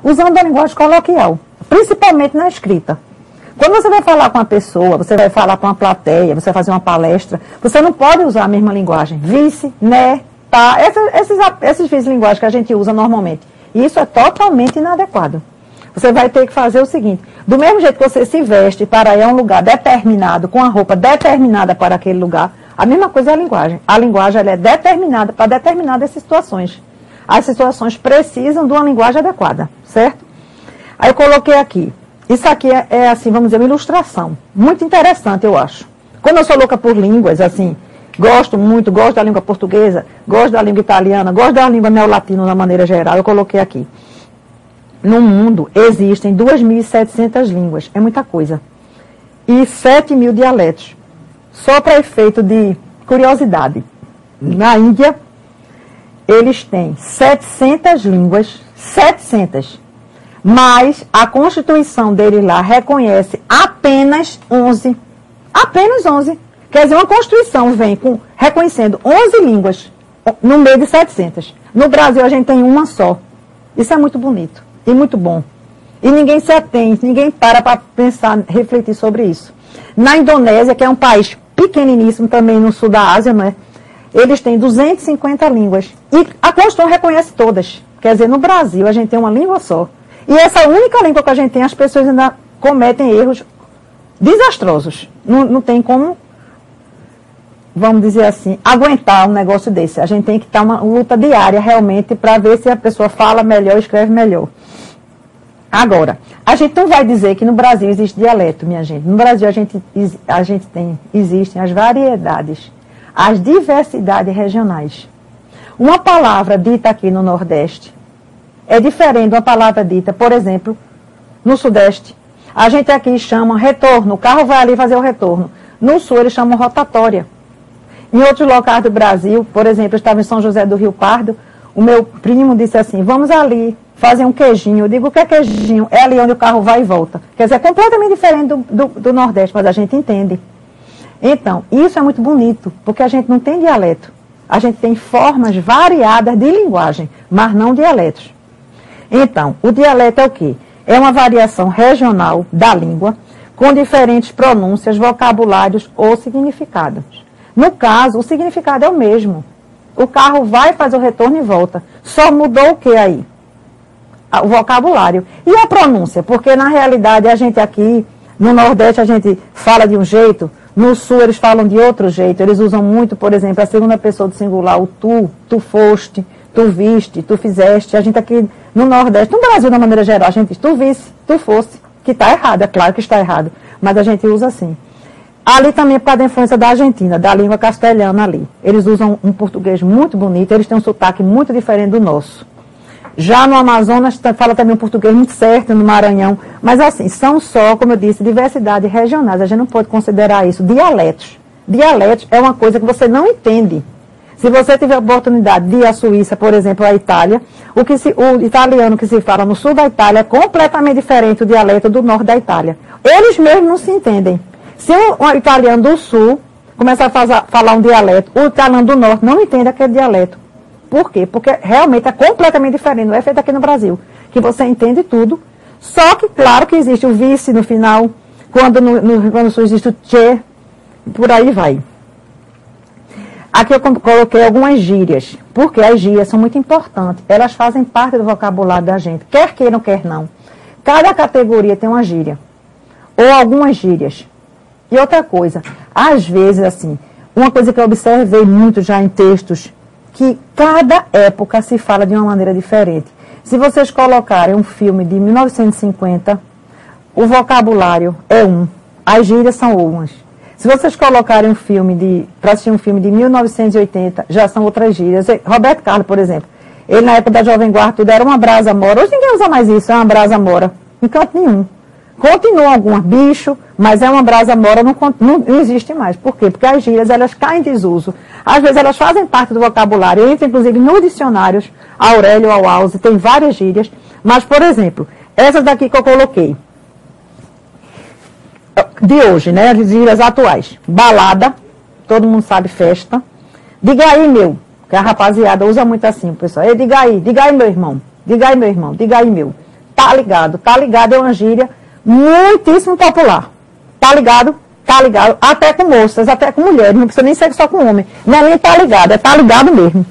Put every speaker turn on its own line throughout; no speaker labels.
usando a linguagem coloquial, principalmente na escrita. Quando você vai falar com uma pessoa, você vai falar com uma plateia, você vai fazer uma palestra, você não pode usar a mesma linguagem. Vice, né, tá, esses vice-linguagens que a gente usa normalmente. E isso é totalmente inadequado. Você vai ter que fazer o seguinte, do mesmo jeito que você se veste para ir a um lugar determinado, com a roupa determinada para aquele lugar, a mesma coisa é a linguagem. A linguagem ela é determinada para determinadas situações. As situações precisam de uma linguagem adequada, certo? Aí eu coloquei aqui. Isso aqui é assim, vamos dizer, uma ilustração. Muito interessante, eu acho. Como eu sou louca por línguas, assim, gosto muito, gosto da língua portuguesa, gosto da língua italiana, gosto da língua neolatina de maneira geral, eu coloquei aqui. No mundo existem 2.700 línguas, é muita coisa. E 7.000 dialetos. Só para efeito de curiosidade. Na Índia, eles têm 700 línguas, 700. Mas a Constituição deles lá reconhece apenas 11. Apenas 11. Quer dizer, uma Constituição vem reconhecendo 11 línguas no meio de 700. No Brasil, a gente tem uma só. Isso é muito bonito e muito bom. E ninguém se atende, ninguém para pensar, refletir sobre isso. Na Indonésia, que é um país pequeniníssimo também no sul da Ásia, não é? Eles têm 250 línguas. E a Constituição reconhece todas. Quer dizer, no Brasil, a gente tem uma língua só. E essa única língua que a gente tem, as pessoas ainda cometem erros desastrosos. Não tem como, vamos dizer assim, aguentar um negócio desse. A gente tem que estar uma luta diária, realmente, para ver se a pessoa fala melhor, escreve melhor. Agora, a gente não vai dizer que no Brasil existe dialeto, minha gente. No Brasil existem as variedades, as diversidades regionais. Uma palavra dita aqui no Nordeste é diferente de uma palavra dita, por exemplo, no Sudeste. A gente aqui chama retorno, o carro vai ali fazer o retorno. No Sul eles chamam rotatória. Em outros locais do Brasil, por exemplo, eu estava em São José do Rio Pardo, o meu primo disse assim, vamos ali fazer um queijinho. Eu digo, o que é queijinho? É ali onde o carro vai e volta. Quer dizer, é completamente diferente do Nordeste, mas a gente entende. Então, isso é muito bonito, porque a gente não tem dialeto. A gente tem formas variadas de linguagem, mas não dialetos. Então, o dialeto é o quê? É uma variação regional da língua, com diferentes pronúncias, vocabulários ou significados. No caso, o significado é o mesmo. O carro vai, faz o retorno e volta. Só mudou o que aí? O vocabulário. E a pronúncia? Porque, na realidade, a gente aqui, no Nordeste, a gente fala de um jeito, no Sul eles falam de outro jeito. Eles usam muito, por exemplo, a segunda pessoa do singular, o tu foste, tu viste, tu fizeste. A gente aqui no Nordeste, no Brasil, de maneira geral, a gente diz tu visse, tu fosse, que está errado, é claro que está errado, mas a gente usa assim. Ali também por causa da influência da Argentina, da língua castelhana ali. Eles usam um português muito bonito, eles têm um sotaque muito diferente do nosso. Já no Amazonas, fala também um português muito certo, no Maranhão, mas assim, são só, como eu disse, diversidades regionais, a gente não pode considerar isso dialetos. Dialetos é uma coisa que você não entende. Se você tiver a oportunidade de ir à Suíça, por exemplo, à Itália, o italiano que se fala no sul da Itália é completamente diferente do dialeto do norte da Itália. Eles mesmos não se entendem. Se um italiano do sul começar a falar um dialeto, o italiano do norte não entende aquele dialeto. Por quê? Porque realmente é completamente diferente, não é feito aqui no Brasil, que você entende tudo, só que, claro que existe o vice no final, quando no Rio Grande do Sul existe o tchê, por aí vai. Aqui eu coloquei algumas gírias, porque as gírias são muito importantes. Elas fazem parte do vocabulário da gente, quer queiram, quer não. Cada categoria tem uma gíria, ou algumas gírias. E outra coisa, às vezes, assim, uma coisa que eu observei muito já em textos, que cada época se fala de uma maneira diferente. Se vocês colocarem um filme de 1950, o vocabulário é um, as gírias são umas. Se vocês colocarem para assistir um filme de 1980, já são outras gírias. Roberto Carlos, por exemplo, ele na época da Jovem Guarda tudo era uma brasa mora. Hoje ninguém usa mais isso, é uma brasa mora. Em canto nenhum. Continua alguma bicho, mas é uma brasa mora, não existe mais. Por quê? Porque as gírias, elas caem em desuso. Às vezes elas fazem parte do vocabulário, entra inclusive nos dicionários, Aurélio, Auause, tem várias gírias. Mas, por exemplo, essas daqui que eu coloquei, de hoje, né, as gírias atuais. Balada, todo mundo sabe, festa. Diga aí, meu, que a rapaziada usa muito assim, pessoal. Diga aí, meu irmão, diga aí, meu irmão, diga aí, meu. tá ligado. Tá ligado é uma gíria muitíssimo popular. Tá ligado? Tá ligado. Até com moças, até com mulheres. Não precisa nem ser só com homem. Não é nem tá ligado, é tá ligado mesmo.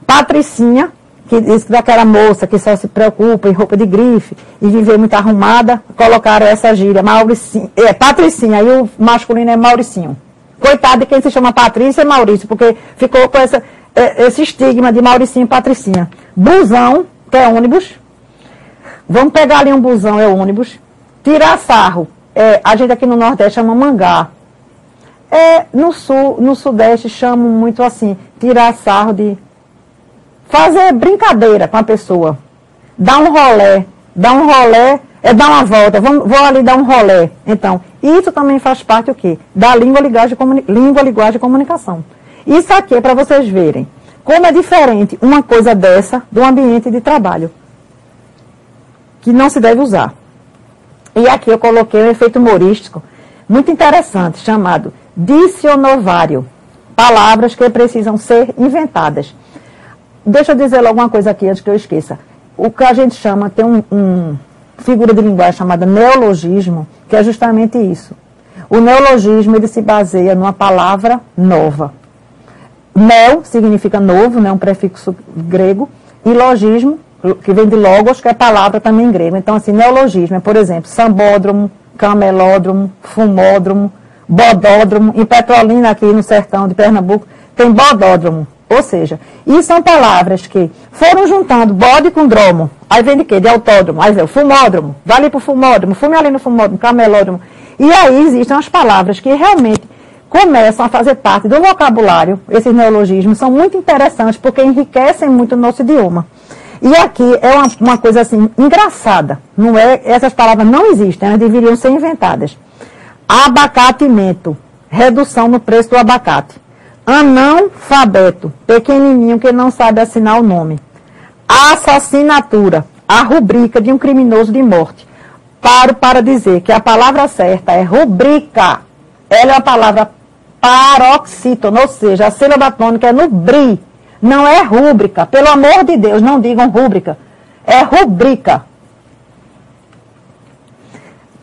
Patricinha, que diz daquela moça que só se preocupa em roupa de grife e viver muito arrumada, colocaram essa gíria, Mauricinha, Patricinha, aí o masculino é Mauricinho. Coitado de quem se chama Patrícia e Maurício, porque ficou com esse estigma de Mauricinho e Patricinha. Busão, que é ônibus. Vamos pegar ali um busão, é ônibus. Tirar sarro, a gente aqui no Nordeste chama mangá. No Sudeste chamam muito assim, tirar sarro de fazer brincadeira com a pessoa. Dar um rolé dar uma volta, vou ali dar um rolé. Então, isso também faz parte o quê? Da língua, linguagem e comunicação. Isso aqui é para vocês verem como é diferente uma coisa dessa do ambiente de trabalho, que não se deve usar. E aqui eu coloquei um efeito humorístico muito interessante, chamado dicionovário. Palavras que precisam ser inventadas. Deixa eu dizer logo uma coisa aqui, antes que eu esqueça. O que a gente chama, tem figura de linguagem chamada neologismo, que é justamente isso. O neologismo, ele se baseia numa palavra nova. Neo significa novo, né, um prefixo grego, e logismo, que vem de logos, que é palavra também em grego. Então, assim, neologismo é, por exemplo, sambódromo, camelódromo, fumódromo, bodódromo. Em Petrolina, aqui no sertão de Pernambuco, tem bodódromo. Ou seja, isso são palavras que foram juntando bode com dromo. Aí vem de quê? De autódromo. Aí vem o fumódromo. Vai ali para o fumódromo, fume ali no fumódromo, camelódromo. E aí existem as palavras que realmente começam a fazer parte do vocabulário. Esses neologismos são muito interessantes porque enriquecem muito o nosso idioma. E aqui é uma coisa assim, engraçada. Não é, essas palavras não existem, elas deveriam ser inventadas. Abacatimento, redução no preço do abacate. Analfabeto, pequenininho que não sabe assinar o nome. Assassinatura, a rubrica de um criminoso de morte. Paro para dizer que a palavra certa é rubrica. Ela é a palavra paroxítona, ou seja, a sílaba tônica é no bri. Não é rúbrica. Pelo amor de Deus, não digam rúbrica. É rubrica.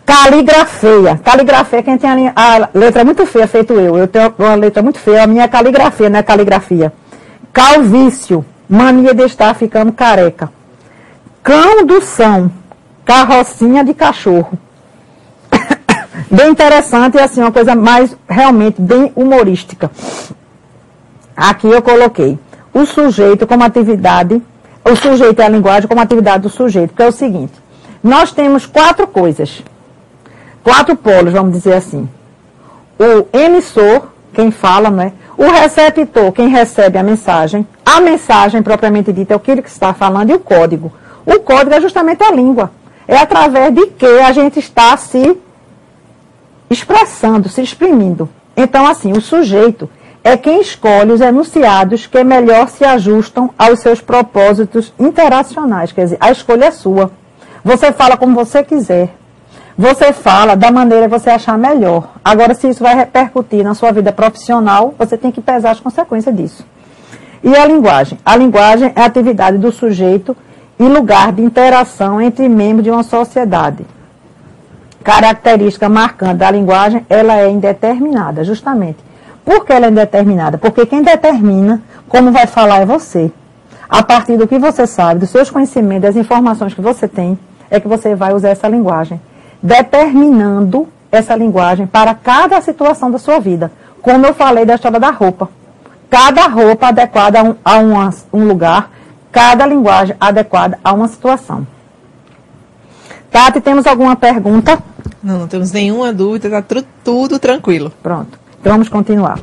Caligrafia. Caligrafia, quem tem a letra muito feia, feito eu. Eu tenho uma letra muito feia, a minha é caligrafia, não é caligrafia. Calvício. Mania de estar ficando careca. Condução. Carrocinha de cachorro. Bem interessante e assim, uma coisa mais realmente bem humorística. Aqui eu coloquei o sujeito como atividade, o sujeito é a linguagem como atividade do sujeito, que é o seguinte, nós temos 4 coisas, 4 polos, vamos dizer assim. O emissor, quem fala, não é? O receptor, quem recebe a mensagem propriamente dita é o que ele está falando, e o código. O código é justamente a língua. É através de que a gente está se expressando, se exprimindo. Então, assim, o sujeito é quem escolhe os enunciados que melhor se ajustam aos seus propósitos interacionais. Quer dizer, a escolha é sua. Você fala como você quiser. Você fala da maneira que você achar melhor. Agora, se isso vai repercutir na sua vida profissional, você tem que pesar as consequências disso. E a linguagem? A linguagem é a atividade do sujeito e lugar de interação entre membros de uma sociedade. Característica marcante da linguagem, ela é indeterminada, justamente. Por que ela é indeterminada? Porque quem determina como vai falar é você. A partir do que você sabe, dos seus conhecimentos, das informações que você tem, é que você vai usar essa linguagem. Determinando essa linguagem para cada situação da sua vida. Como eu falei da história da roupa. Cada roupa adequada a um lugar, cada linguagem adequada a uma situação. Tati, temos alguma pergunta?
Não temos nenhuma dúvida, está tudo tranquilo.
Pronto, então vamos continuar.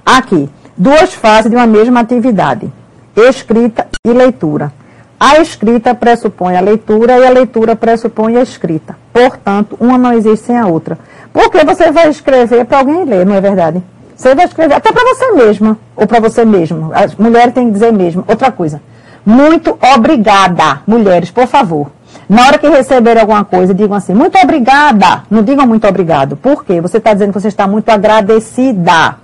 Aqui, 2 fases de uma mesma atividade, escrita e leitura. A escrita pressupõe a leitura e a leitura pressupõe a escrita. Portanto, uma não existe sem a outra. Porque você vai escrever para alguém ler, não é verdade? Você vai escrever até para você mesma, ou para você mesmo. As mulheres têm que dizer mesmo. Outra coisa, muito obrigada, mulheres, por favor. Na hora que receberem alguma coisa, digam assim, muito obrigada. Não digam muito obrigado. Por quê? Você está dizendo que você está muito agradecida.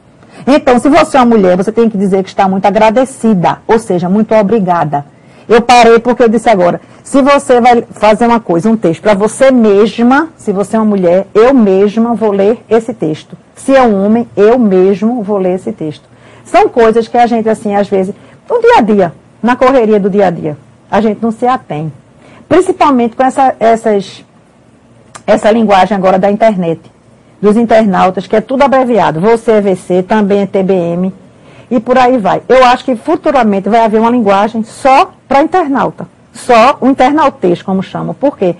Então, se você é uma mulher, você tem que dizer que está muito agradecida. Ou seja, muito obrigada. Eu parei porque eu disse agora, se você vai fazer uma coisa, um texto, para você mesma, se você é uma mulher, eu mesma vou ler esse texto. Se é um homem, eu mesmo vou ler esse texto. São coisas que a gente, assim, às vezes, no dia a dia, na correria do dia a dia, a gente não se atém. Principalmente com essa linguagem agora da internet, dos internautas, que é tudo abreviado. Você é VC, também é TBM, e por aí vai. Eu acho que futuramente vai haver uma linguagem só para internauta. Só o internautês, como chamam. Por quê?